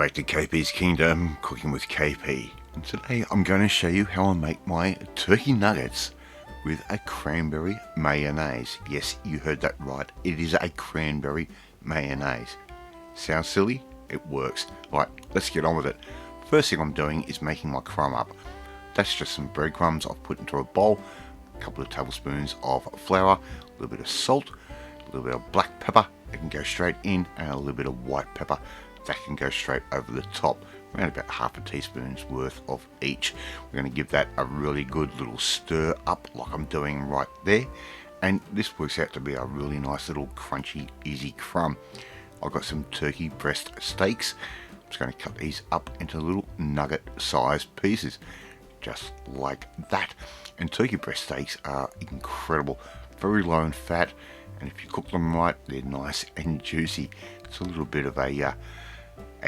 back to KP's Kingdom, cooking with KP. And today I'm going to show you how I make my turkey nuggets with a cranberry mayonnaise. Yes, you heard that right. It is a cranberry mayonnaise. Sounds silly? It works. Right, let's get on with it. First thing I'm doing is making my crumb up. That's just some breadcrumbs I've put into a bowl, a couple of tablespoons of flour, a little bit of salt, a little bit of black pepper, it can go straight in, and a little bit of white pepper. That can go straight over the top, around about half a teaspoon's worth of each. We're going to give that a really good little stir up like I'm doing right there, and this works out to be a really nice little crunchy easy crumb. I've got some turkey breast steaks. I'm just going to cut these up into little nugget sized pieces just like that. And turkey breast steaks are incredible, very low in fat, and if you cook them right, they're nice and juicy. It's a little bit of a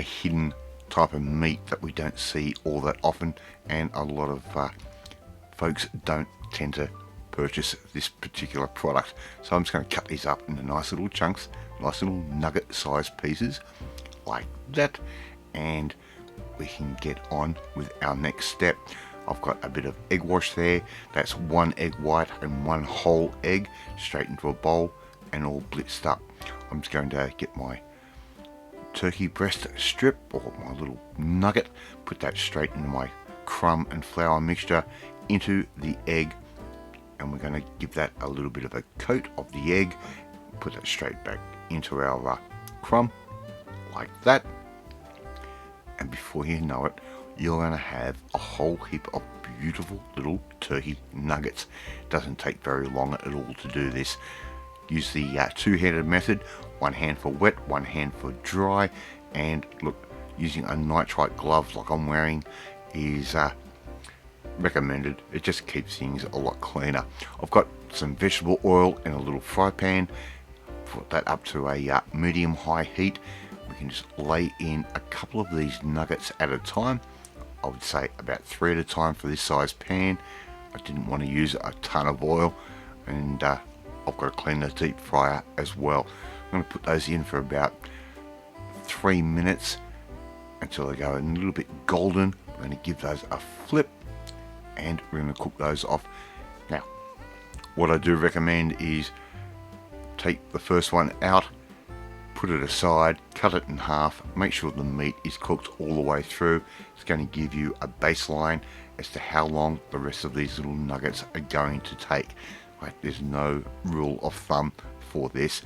hidden type of meat that we don't see all that often, and a lot of folks don't tend to purchase this particular product. So I'm just going to cut these up into nice little chunks, nice little nugget sized pieces like that, and we can get on with our next step. I've got a bit of egg wash there. That's one egg white and one whole egg straight into a bowl and all blitzed up. I'm just going to get my turkey breast strip or my little nugget, put that straight into my crumb and flour mixture into the egg, and we're going to give that a little bit of a coat of the egg, put that straight back into our crumb like that, and before you know it, you're going to have a whole heap of beautiful little turkey nuggets. It doesn't take very long at all to do this. Use the two-handed method, one hand for wet, one hand for dry, and look, using a nitrite glove like I'm wearing is recommended. It just keeps things a lot cleaner. I've got some vegetable oil in a little fry pan, put that up to a medium-high heat. We can just lay in a couple of these nuggets at a time. I would say about 3 at a time for this size pan. I didn't want to use a ton of oil, and I've got to clean the deep fryer as well. I'm going to put those in for about 3 minutes until they go a little bit golden. I'm going to give those a flip, and we're going to cook those off. Now, what I do recommend is take the first one out, put it aside, cut it in half, make sure the meat is cooked all the way through. It's going to give you a baseline as to how long the rest of these little nuggets are going to take. Right, there's no rule of thumb for this.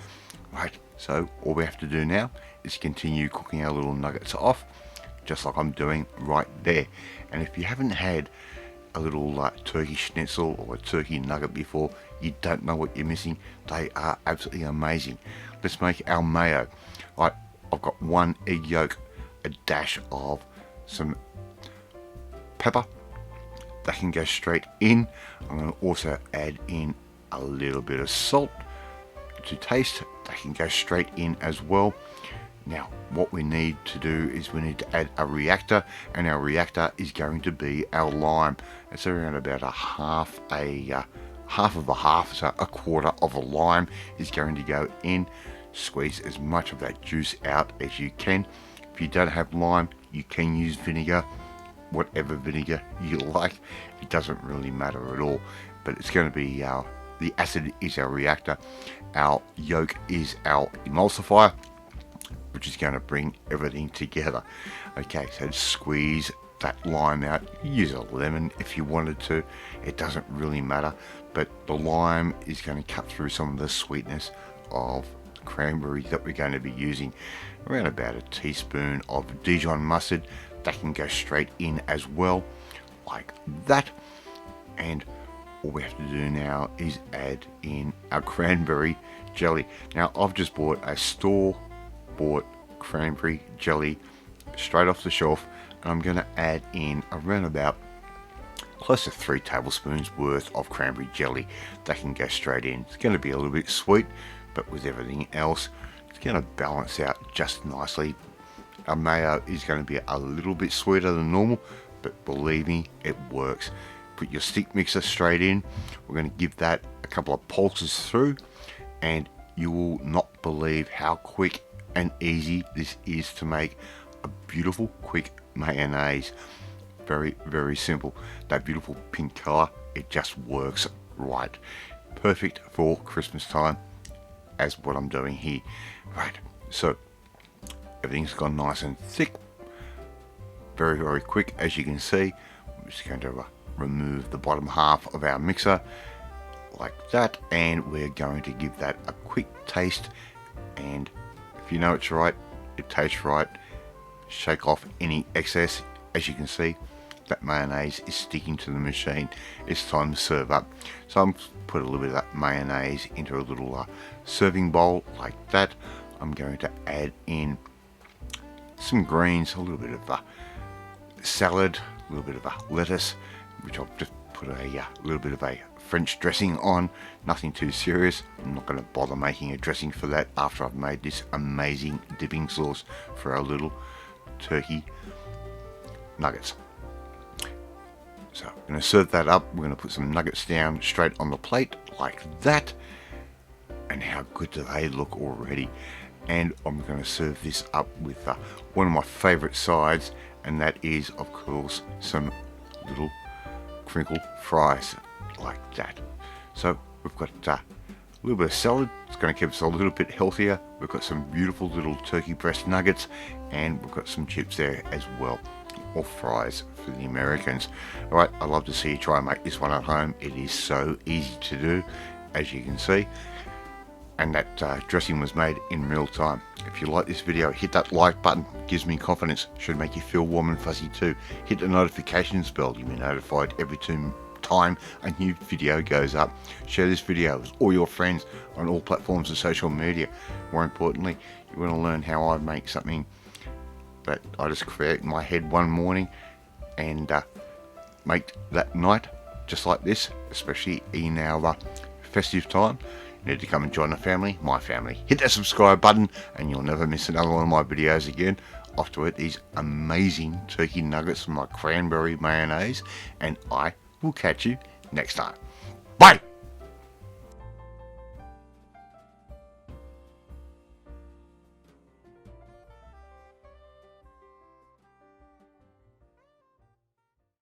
Right, so all we have to do now is continue cooking our little nuggets off, just like I'm doing right there. And if you haven't had a little turkey schnitzel or a turkey nugget before, you don't know what you're missing. They are absolutely amazing. Let's make our mayo. Right, I've got one egg yolk, a dash of some pepper. That can go straight in. I'm going to also add in a little bit of salt to taste. That can go straight in as well. Now, what we need to do is we need to add a reactor, and our reactor is going to be our lime. It's around about a half of a half, so a quarter of a lime is going to go in. Squeeze as much of that juice out as you can. If you don't have lime, you can use vinegar, whatever vinegar you like. It doesn't really matter at all, but it's going to be the acid is our reactor, our yolk is our emulsifier, which is going to bring everything together. Okay, so squeeze that lime out. Use a lemon if you wanted to, it doesn't really matter, but the lime is going to cut through some of the sweetness of cranberry that we're going to be using. Around about a teaspoon of Dijon mustard, that can go straight in as well like that. And all we have to do now is add in our cranberry jelly. Now, I've just bought a store-bought cranberry jelly straight off the shelf, and I'm going to add in around about close to 3 tablespoons worth of cranberry jelly. That can go straight in. It's going to be a little bit sweet, but with everything else, it's going to balance out just nicely. Our mayo is going to be a little bit sweeter than normal, but believe me, it works. Put your stick mixer straight in. We're going to give that a couple of pulses through, and you will not believe how quick and easy this is to make. a beautiful, quick mayonnaise. Very, very simple. That beautiful pink colour, it just works right. Perfect for Christmas time, as what I'm doing here. Right, so everything's gone nice and thick. Very, very quick, as you can see. I'm just going to remove the bottom half of our mixer like that, and we're going to give that a quick taste. And if you know it's right, it tastes right, shake off any excess. As you can see, that mayonnaise is sticking to the machine. It's time to serve up. So I'm put a little bit of that mayonnaise into a little serving bowl like that. I'm going to add in some greens, a little bit of salad, a little bit of lettuce, which I've just put a little bit of a French dressing on. Nothing too serious. I'm not going to bother making a dressing for that after I've made this amazing dipping sauce for our little turkey nuggets. So I'm going to serve that up. We're going to put some nuggets down straight on the plate like that. And how good do they look already? And I'm going to serve this up with one of my favorite sides, and that is, of course, some little crinkle fries like that. So we've got a little bit of salad. It's going to keep us a little bit healthier. We've got some beautiful little turkey breast nuggets, and we've got some chips there as well, or fries for the Americans. Alright, I'd love to see you try and make this one at home. It is so easy to do, as you can see. And that dressing was made in real time. If you like this video, hit that like button. It gives me confidence. Should make you feel warm and fuzzy too. Hit the notifications bell. You'll be notified every time a new video goes up. Share this video with all your friends on all platforms of social media. More importantly, you want to learn how I make something that I just create in my head one morning and make that night just like this, especially in our festive time. You need to come and join the family, my family. Hit that subscribe button and you'll never miss another one of my videos again. Off to eat these amazing turkey nuggets from my cranberry mayonnaise, and I will catch you next time. Bye!